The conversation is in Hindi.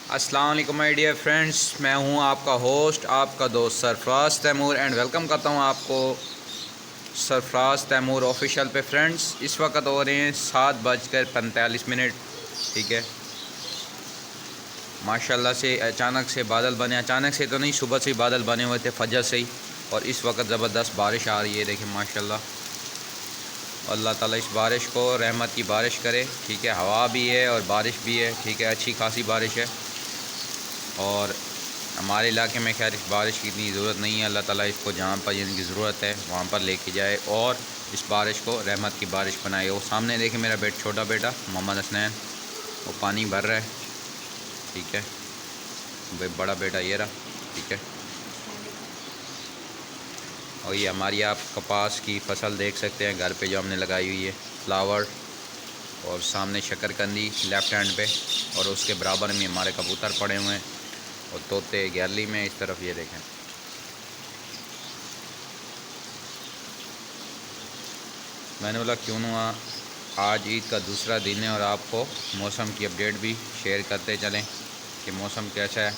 अस्सलाम वालेकुम माय डियर फ्रेंड्स, मैं हूं आपका होस्ट, आपका दोस्त सरफराज तैमूर एंड वेलकम करता हूं आपको सरफराज तैमूर ऑफिशियल पे। फ्रेंड्स, इस वक्त हो रहे हैं 7:45। ठीक है, माशाल्लाह से अचानक से बादल बने, अचानक से तो नहीं, सुबह से ही बादल बने हुए थे फजर से ही, और इस वक्त ज़बरदस्त बारिश आ रही है। देखिए माशाल्लाह, अल्लाह ताला इस बारिश को रहमत की बारिश करे। ठीक है, हवा भी है और बारिश भी है। ठीक है, अच्छी खासी बारिश है और हमारे इलाके में खैर इस बारिश की इतनी ज़रूरत नहीं है। अल्लाह ताला इसको जहाँ पर इनकी ज़रूरत है वहाँ पर लेके जाए और इस बारिश को रहमत की बारिश बनाए। वो सामने देखे मेरा छोटा बेटा मोहम्मद हसनैन, वो पानी भर रहा है। ठीक है, भाई बड़ा बेटा ये रहा। ठीक है, और ये हमारी आप कपास की फसल देख सकते हैं घर पे जो हमने लगाई हुई है, फ्लावर, और सामने शकरकंदी लेफ़्ट हैंड पे, और उसके बराबर में हमारे कबूतर पड़े हुए हैं और तोते गैलरी में इस तरफ। ये देखें, मैंने बोला क्यों ना आज ईद का दूसरा दिन है और आपको मौसम की अपडेट भी शेयर करते चलें कि मौसम कैसा है।